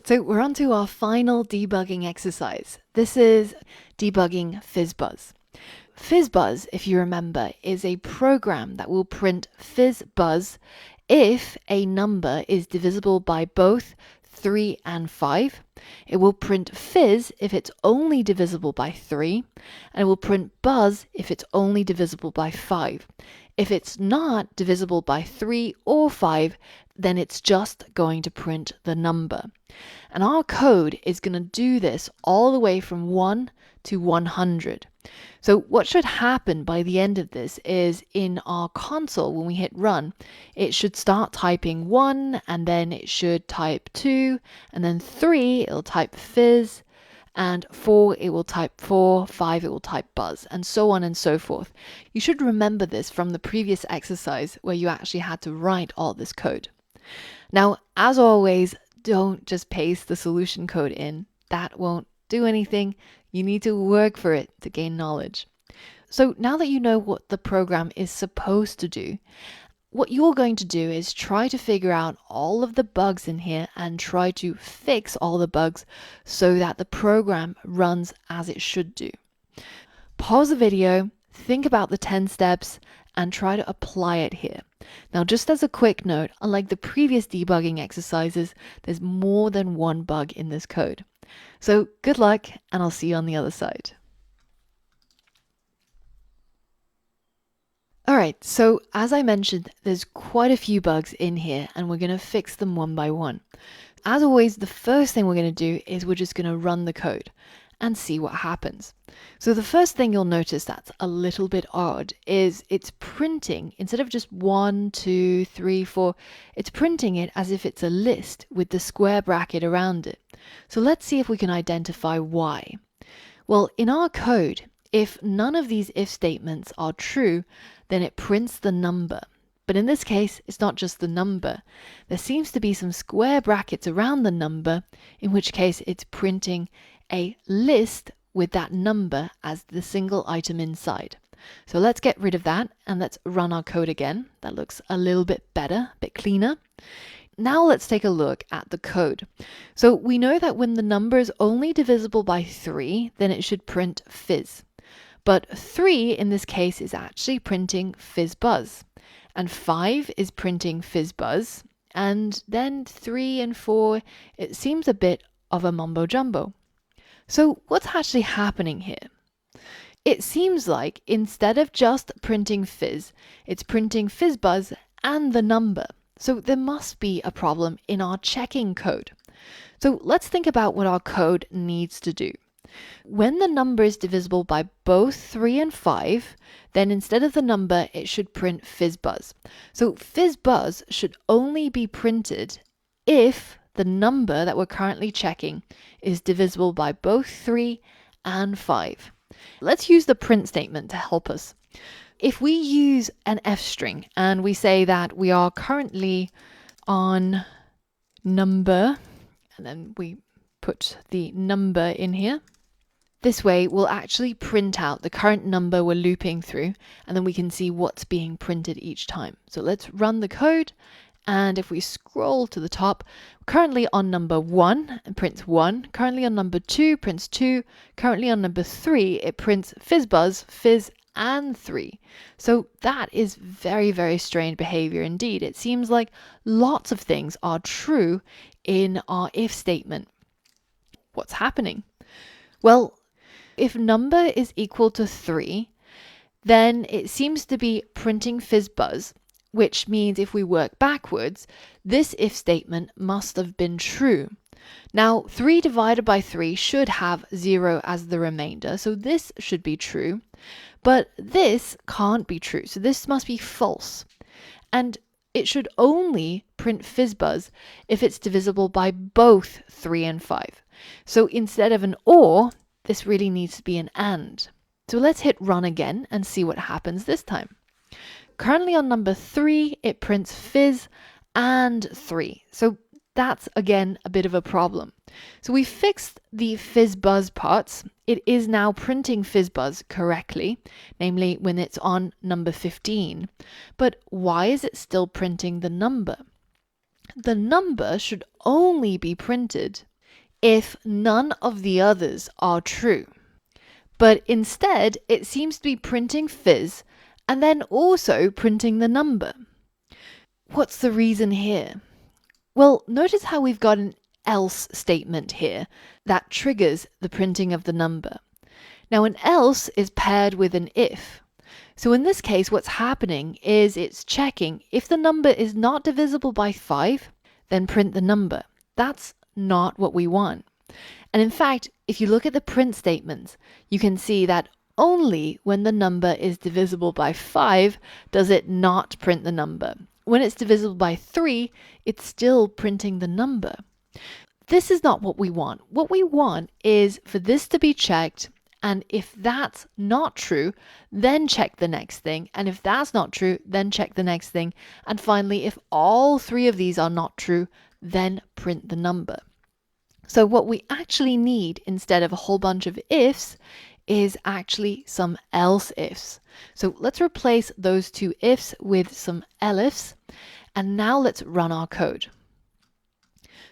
So we're on to our final debugging exercise. This is debugging FizzBuzz. FizzBuzz, if you remember, is a program that will print FizzBuzz if a number is divisible by both 3 and 5. It will print fizz if it's only divisible by 3, and it will print buzz if it's only divisible by 5. If it's not divisible by 3 or 5, then it's just going to print the number. And our code is going to do this all the way from 1 to 100. So what should happen by the end of this is in our console, when we hit run, it should start typing 1, and then it should type 2, and then 3, it'll type fizz, and 4, it will type 4, 5, it will type buzz, and so on and so forth. You should remember this from the previous exercise where you actually had to write all this code. Now, as always, don't just paste the solution code in. That won't do anything. You need to work for it to gain knowledge. So now that you know what the program is supposed to do, what you're going to do is try to figure out all of the bugs in here and try to fix all the bugs so that the program runs as it should do. Pause the video, think about the 10 steps, and try to apply it here. Now, just as a quick note, unlike the previous debugging exercises, there's more than one bug in this code. So good luck, and I'll see you on the other side. Alright, so as I mentioned, there's quite a few bugs in here, and we're going to fix them one by one. As always, the first thing we're going to do is we're just going to run the code and see what happens. So the first thing you'll notice that's a little bit odd is it's printing, instead of just 1, 2, 3, 4, it's printing it as if it's a list with the square bracket around it. So let's see if we can identify why. Well, in our code, if none of these if statements are true, then it prints the number. But in this case, it's not just the number. There seems to be some square brackets around the number, in which case it's printing a list with that number as the single item inside. So let's get rid of that and let's run our code again. That looks a little bit better, a bit cleaner. Now let's take a look at the code. So we know that when the number is only divisible by 3, then it should print fizz. But 3 in this case is actually printing FizzBuzz, and 5 is printing FizzBuzz, and then 3 and 4, it seems a bit of a mumbo jumbo. So what's actually happening here? It seems like instead of just printing fizz, it's printing FizzBuzz and the number. So there must be a problem in our checking code. So let's think about what our code needs to do. When the number is divisible by both 3 and 5, then instead of the number, it should print FizzBuzz. So FizzBuzz should only be printed if the number that we're currently checking is divisible by both 3 and 5. Let's use the print statement to help us. If we use an F string and we say that we are currently on number, and then we put the number in here, this way we'll actually print out the current number we're looping through, and then we can see what's being printed each time. So let's run the code, and if we scroll to the top, currently on number 1, it prints 1, currently on number 2, prints 2, currently on number 3, it prints FizzBuzz, fizz, and 3. So that is very, very strange behavior indeed. It seems like lots of things are true in our if statement. What's happening? Well, if number is equal to 3, then it seems to be printing FizzBuzz, which means if we work backwards, this if statement must have been true. Now, 3 divided by 3 should have 0 as the remainder, so this should be true, but this can't be true, so this must be false. And it should only print FizzBuzz if it's divisible by both 3 and 5. So instead of an or, this really needs to be an and. So let's hit run again and see what happens this time. Currently on number 3, it prints fizz and 3. So that's again a bit of a problem. So we fixed the FizzBuzz parts. It is now printing FizzBuzz correctly, namely when it's on number 15. But why is it still printing the number? The number should only be printed if none of the others are true. But instead, it seems to be printing fizz and then also printing the number. What's the reason here? Well, notice how we've got an else statement here that triggers the printing of the number. Now, an else is paired with an if. So in this case, what's happening is it's checking if the number is not divisible by 5, then print the number. That's not what we want. And in fact, if you look at the print statements, you can see that only when the number is divisible by 5 does it not print the number. When it's divisible by 3, it's still printing the number. This is not what we want. What we want is for this to be checked, and if that's not true, then check the next thing. And if that's not true, then check the next thing. And finally, if all 3 of these are not true, then print the number. So what we actually need instead of a whole bunch of ifs is actually some else ifs. So let's replace those 2 ifs with some elifs. And now let's run our code.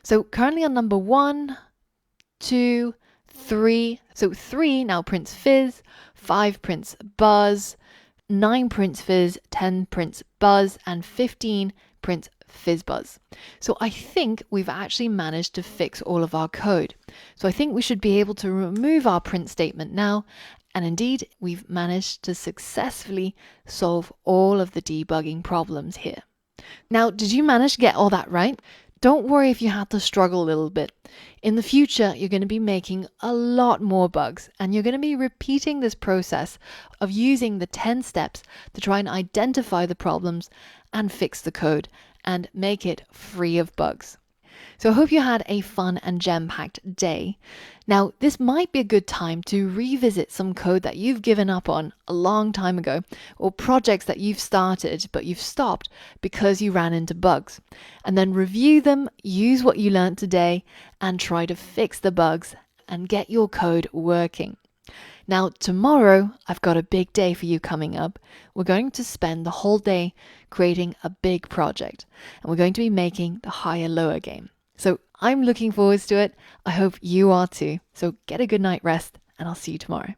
So currently on number 1, 2, 3. So 3 now prints fizz, 5 prints buzz, 9 prints fizz, 10 prints buzz, and 15 prints FizzBuzz. So I think we've actually managed to fix all of our code. So I think we should be able to remove our print statement now. And indeed, we've managed to successfully solve all of the debugging problems here. Now, did you manage to get all that right? Don't worry if you had to struggle a little bit. In the future, you're going to be making a lot more bugs, and you're going to be repeating this process of using the 10 steps to try and identify the problems and fix the code and make it free of bugs. So I hope you had a fun and gem-packed day. Now, this might be a good time to revisit some code that you've given up on a long time ago, or projects that you've started but you've stopped because you ran into bugs. And then review them, use what you learned today, and try to fix the bugs and get your code working. Now, tomorrow, I've got a big day for you coming up. We're going to spend the whole day creating a big project, and we're going to be making the higher-lower game. So I'm looking forward to it. I hope you are too. So get a good night rest, and I'll see you tomorrow.